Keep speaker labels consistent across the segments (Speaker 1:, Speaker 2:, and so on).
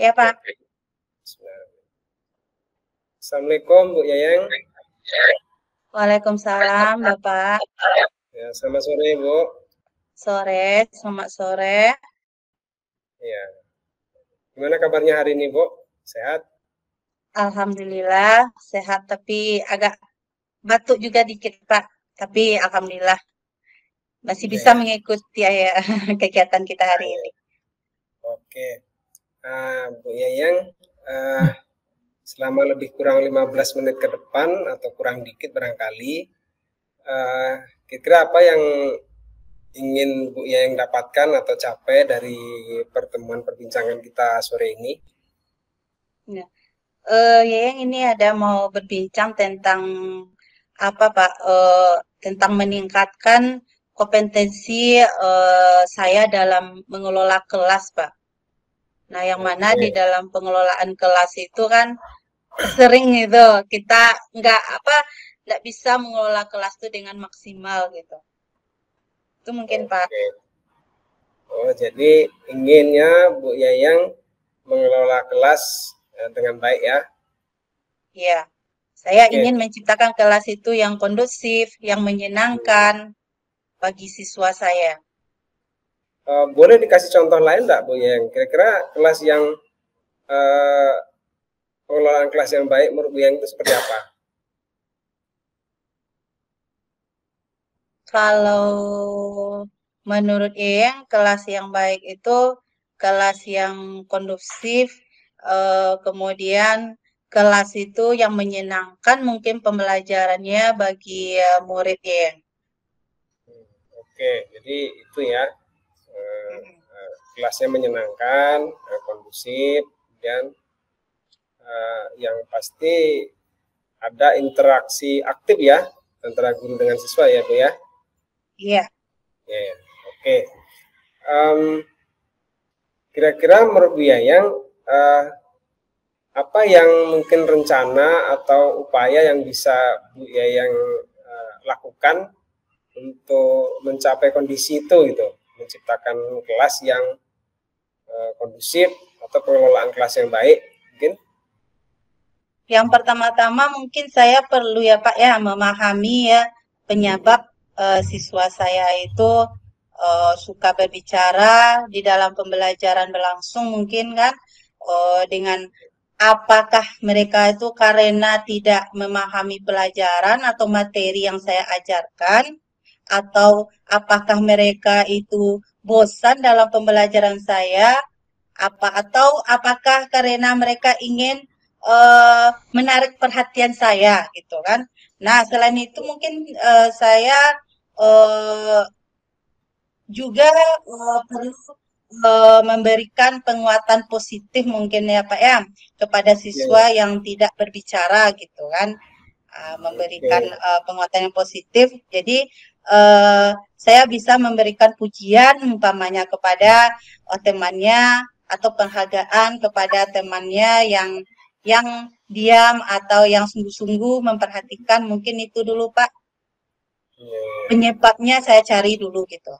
Speaker 1: Ya, Pak.
Speaker 2: Assalamualaikum Bu Yayang.
Speaker 1: Waalaikumsalam, Bapak.
Speaker 2: Ya, selamat sore Bu.
Speaker 1: Selamat sore.
Speaker 2: Ya, gimana kabarnya hari ini Bu? Sehat?
Speaker 1: Alhamdulillah, sehat tapi agak batuk juga dikit, Pak. Tapi alhamdulillah masih
Speaker 2: Iya
Speaker 1: bisa
Speaker 2: ya.
Speaker 1: mengikuti ya, kegiatan kita
Speaker 2: Ah,
Speaker 1: hari
Speaker 2: ya.
Speaker 1: ini.
Speaker 2: Oke. Bu Yayang, eh, selama lebih kurang 15 menit ke depan atau kurang dikit barangkali, eh, kira-kira apa yang ingin Bu Yayang dapatkan atau capai dari pertemuan perbincangan kita sore ini?
Speaker 1: Ya. Yang ini ada mau berbincang tentang apa, Pak? Tentang meningkatkan kompetensi saya dalam mengelola kelas, Pak. Nah, yang mana
Speaker 2: Oke.
Speaker 1: di dalam pengelolaan kelas itu kan sering itu kita nggak bisa mengelola kelas itu dengan maksimal gitu. Itu mungkin Pak.
Speaker 2: Oke. Oh, jadi inginnya Bu Yayang mengelola kelas dengan baik ya.
Speaker 1: Ya, saya ingin
Speaker 2: Oke.
Speaker 1: menciptakan kelas itu yang kondusif, yang menyenangkan bagi siswa saya.
Speaker 2: Boleh dikasih contoh lain nggak Bu Yayang? Kira-kira kelas yang eh, pengelolaan kelas yang baik menurut Bu Yayang itu seperti apa?
Speaker 1: Kalau menurut Eyang, kelas yang baik itu kelas yang kondusif, kemudian kelas itu yang menyenangkan mungkin pembelajarannya bagi murid Eyang.
Speaker 2: Oke, jadi itu ya, kelasnya menyenangkan, kondusif, dan yang pasti ada interaksi aktif ya antara guru dengan siswa ya Bu ya.
Speaker 1: Iya.
Speaker 2: Ya, ya. Oke. Em, Kira-kira menurut Bu Yayang, apa yang mungkin rencana atau upaya yang bisa Bu Yayang lakukan untuk mencapai kondisi itu gitu, menciptakan kelas yang kondusif atau pengelolaan kelas yang baik mungkin?
Speaker 1: Yang pertama-tama mungkin saya perlu ya Pak ya memahami ya penyebab siswa saya itu suka berbicara di dalam pembelajaran berlangsung mungkin kan dengan apakah mereka itu karena tidak memahami pelajaran atau materi yang saya ajarkan atau apakah mereka itu bosan dalam pembelajaran saya atau apakah karena mereka ingin menarik perhatian saya gitu kan. Nah, selain itu mungkin saya uh, juga perlu memberikan penguatan positif mungkin ya Pak ya kepada
Speaker 2: Ya,
Speaker 1: siswa
Speaker 2: ya.
Speaker 1: yang tidak berbicara gitu kan. Memberikan
Speaker 2: Oke.
Speaker 1: penguatan yang positif. Jadi saya bisa memberikan pujian umpamanya kepada temannya atau penghargaan kepada temannya yang diam atau yang sungguh-sungguh memperhatikan mungkin itu dulu Pak.
Speaker 2: Ya, ya.
Speaker 1: Penyebabnya saya cari dulu gitu.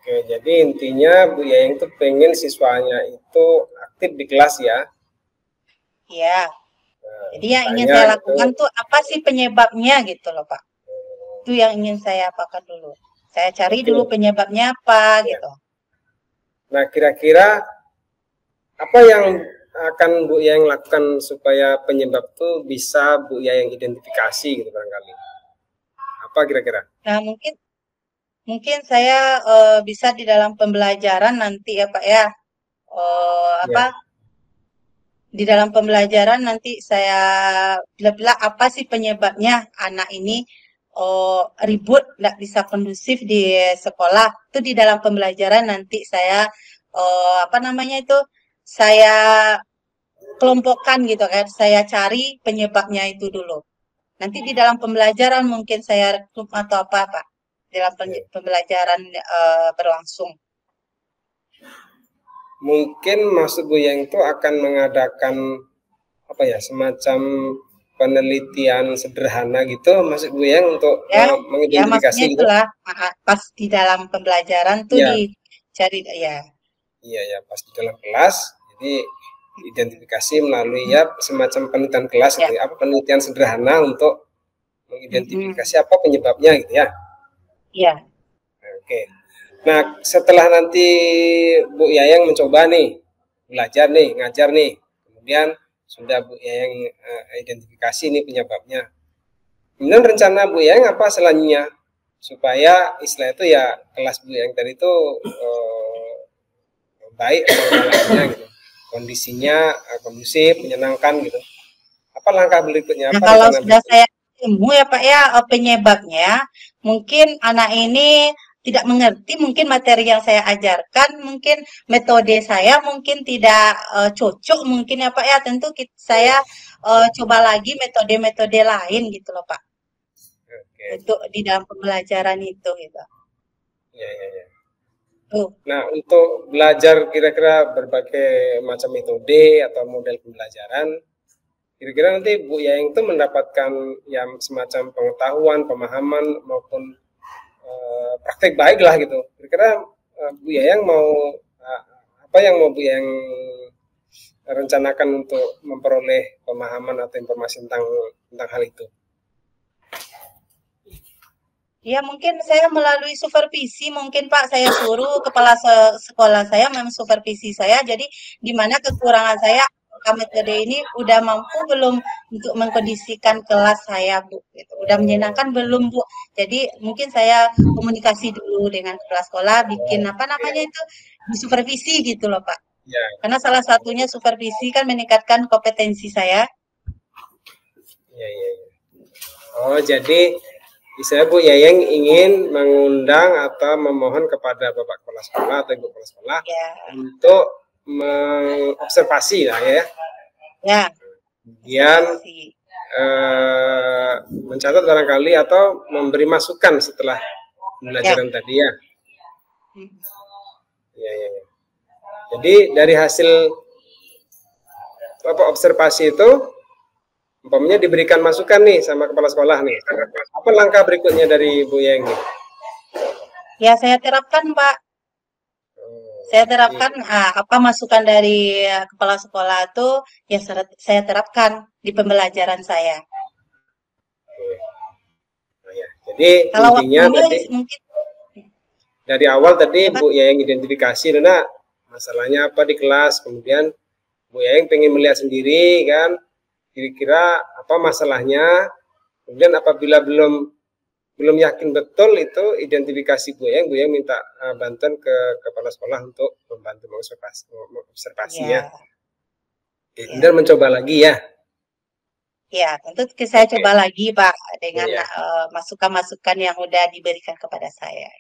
Speaker 2: Oke, jadi intinya Bu Yayang itu pengen siswanya itu aktif di kelas ya.
Speaker 1: Ya,
Speaker 2: Nah,
Speaker 1: jadi yang ingin
Speaker 2: makanya
Speaker 1: saya
Speaker 2: itu.
Speaker 1: lakukan tuh apa sih penyebabnya gitu loh Pak. Itu yang ingin saya apakan dulu. Saya cari
Speaker 2: Oke.
Speaker 1: dulu penyebabnya apa
Speaker 2: Ya.
Speaker 1: gitu.
Speaker 2: Nah, kira-kira apa yang akan Bu Yayang lakukan supaya penyebab itu bisa Bu Yayang identifikasi gitu barangkali? Apa kira-kira?
Speaker 1: Nah, mungkin saya bisa di dalam pembelajaran nanti ya Pak ya. Eh,
Speaker 2: Ya.
Speaker 1: apa di dalam pembelajaran nanti saya bila-bila apa sih penyebabnya anak ini ribut nggak bisa kondusif di sekolah. Itu di dalam pembelajaran nanti saya apa namanya itu saya kelompokkan gitu kan. Saya cari penyebabnya itu dulu. Nanti di dalam pembelajaran mungkin saya rekrut atau apa Pak. Dalam
Speaker 2: Ya.
Speaker 1: pembelajaran berlangsung.
Speaker 2: Mungkin maksud Bu Yayang itu akan mengadakan apa ya, semacam penelitian sederhana gitu maksud Bu Yayang untuk
Speaker 1: Ya, ya
Speaker 2: mengidentifikasi
Speaker 1: maksudnya
Speaker 2: gitu?
Speaker 1: itulah pas di dalam pembelajaran tuh
Speaker 2: Ya,
Speaker 1: dicari ya.
Speaker 2: iya ya, pas di dalam kelas. Jadi identifikasi melalui ya semacam penelitian kelas gitu ya, apa penelitian sederhana untuk mengidentifikasi apa penyebabnya gitu ya.
Speaker 1: Iya.
Speaker 2: Oke. Nah, setelah nanti Bu Yayang mencoba nih, belajar nih, ngajar nih, kemudian sudah Bu Yayang identifikasi nih penyebabnya. Kemudian rencana Bu Yayang apa selanjutnya? Supaya istilah itu ya kelas Bu Yayang tadi itu baik lainnya gitu. Kondisinya kondusif, menyenangkan gitu. Apa langkah berikutnya?
Speaker 1: Nah,
Speaker 2: Apa
Speaker 1: kalau
Speaker 2: rencana
Speaker 1: sudah
Speaker 2: berikutnya?
Speaker 1: saya ketemu ya Pak ya penyebabnya, mungkin anak ini tidak mengerti mungkin materi yang saya ajarkan, mungkin metode saya mungkin tidak cocok mungkin ya Pak ya. Tentu saya coba lagi metode-metode lain gitu loh Pak,
Speaker 2: Oke.
Speaker 1: untuk di dalam pembelajaran itu gitu.
Speaker 2: Ya, ya, ya.
Speaker 1: Tuh.
Speaker 2: Nah, untuk belajar kira-kira berbagai macam metode atau model pembelajaran, kira-kira nanti Bu Yayang itu mendapatkan yang semacam pengetahuan, pemahaman maupun praktek baik lah gitu. Kira-kira Bu Yayang mau apa yang mau Bu Yayang rencanakan untuk memperoleh pemahaman atau informasi tentang hal itu?
Speaker 1: Ya mungkin saya melalui supervisi mungkin Pak saya suruh kepala sekolah saya mensupervisi saya jadi di mana kekurangan saya apakah metode ini udah mampu belum untuk mengkondisikan kelas saya Bu gitu. Udah menyenangkan belum Bu. Jadi mungkin saya komunikasi dulu dengan kepala sekolah bikin apa namanya itu disupervisi gitu loh Pak.
Speaker 2: Ya.
Speaker 1: Karena salah satunya supervisi kan meningkatkan kompetensi saya.
Speaker 2: Ya, ya, ya. Oh, jadi misalnya Bu Yayang ingin mengundang atau memohon kepada Bapak Kepala Sekolah atau Ibu Kepala Sekolah
Speaker 1: Ya.
Speaker 2: untuk mengobservasi lah ya.
Speaker 1: Ya.
Speaker 2: Kemudian mencatat barangkali atau memberi masukan setelah pembelajaran tadi ya. Ya, ya, ya. Jadi dari hasil observasi itu umpamanya diberikan masukan nih sama kepala sekolah nih. Apa langkah berikutnya dari Bu Yayang nih?
Speaker 1: Ya, saya terapkan, Pak. Saya terapkan apa masukan dari kepala sekolah itu ya saya terapkan di pembelajaran saya.
Speaker 2: Oh, ya. Jadi
Speaker 1: kalau
Speaker 2: intinya tadi
Speaker 1: mungkin
Speaker 2: dari awal tadi
Speaker 1: ya,
Speaker 2: Bu Yayang identifikasi Nona masalahnya apa di kelas, kemudian Bu Yayang pengen melihat sendiri kan kira-kira apa masalahnya, kemudian apabila belum yakin betul itu identifikasi Bu Yayang minta bantuan ke kepala sekolah untuk membantu mengobservasinya. Ya. Kemudian mencoba lagi ya.
Speaker 1: Ya, tentu saya coba lagi Pak dengan masukan-masukan yang udah diberikan kepada saya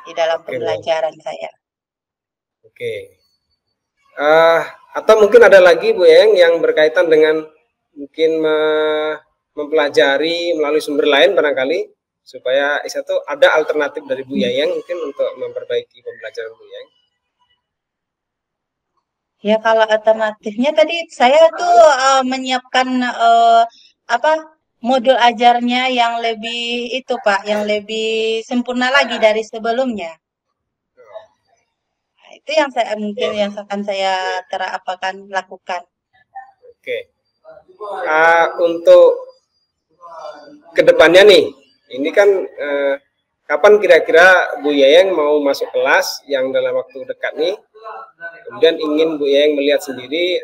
Speaker 1: di dalam pembelajaran saya.
Speaker 2: Oke. Atau mungkin ada lagi Bu Yayang yang berkaitan dengan mungkin mempelajari melalui sumber lain barangkali supaya itu ada alternatif dari Bu Yayang mungkin untuk memperbaiki pembelajaran Bu Yayang.
Speaker 1: Ya kalau alternatifnya tadi saya tuh menyiapkan apa modul ajarnya yang lebih itu Pak, yang lebih sempurna lagi dari sebelumnya. Nah, itu yang saya mungkin yang akan saya lakukan.
Speaker 2: Oke. Untuk kedepannya nih, ini kan kapan kira-kira Bu Yayang mau masuk kelas yang dalam waktu dekat nih? Kemudian ingin Bu Yayang melihat sendiri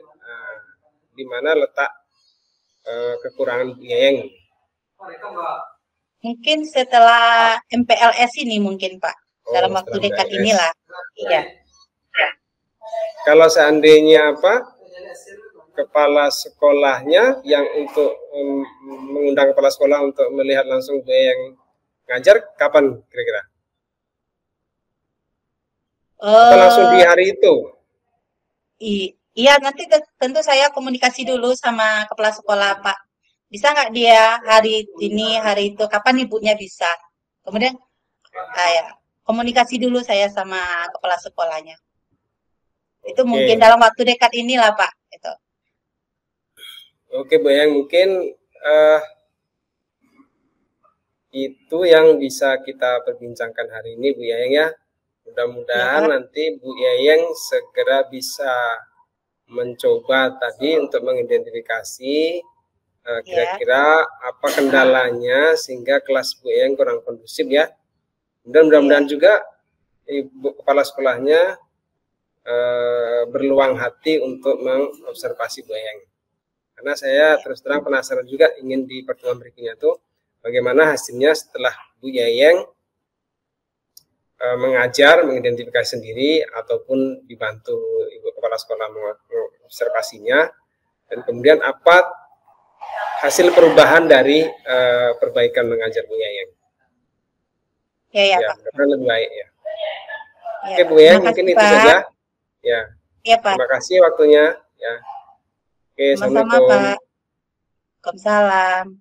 Speaker 2: di mana letak kekurangan Bu Yayang.
Speaker 1: Mungkin setelah MPLS ini mungkin Pak, dalam waktu dekat inilah. Iya.
Speaker 2: Kalau seandainya kepala sekolahnya yang untuk mengundang kepala sekolah untuk melihat langsung Bu Yayang ngajar, kapan kira-kira? Atau langsung di hari itu?
Speaker 1: Iya, nanti tentu saya komunikasi dulu sama kepala sekolah, Pak. Bisa nggak dia hari ini, hari itu, kapan ibunya bisa? Kemudian, ya, komunikasi dulu saya sama kepala sekolahnya. Itu mungkin dalam waktu dekat inilah, Pak. Itu.
Speaker 2: Oke, Bu Yayang, mungkin itu yang bisa kita perbincangkan hari ini, Bu Yayang ya. Mudah-mudahan nanti Bu Yayang segera bisa mencoba tadi untuk mengidentifikasi kira-kira apa kendalanya sehingga kelas Bu Eyang kurang kondusif ya. Dan mudah-mudahan juga Ibu Kepala Sekolahnya berluang hati untuk mengobservasi Bu Eyang. Karena saya terus terang penasaran juga ingin di pertemuan berikutnya tuh bagaimana hasilnya setelah Bu Eyang mengajar, mengidentifikasi sendiri ataupun dibantu Ibu Kepala Sekolah mengobservasinya, dan kemudian apa hasil perubahan dari perbaikan mengajar Bu Eyang.
Speaker 1: Ya,
Speaker 2: Pak. Lebih baik ya.
Speaker 1: Ya.
Speaker 2: Oke Bu Eyang, mungkin itu saja. Ya.
Speaker 1: Ya Pak.
Speaker 2: Terima kasih waktunya. Ya. Oke,
Speaker 1: Sama-sama Pak. Waalaikumsalam.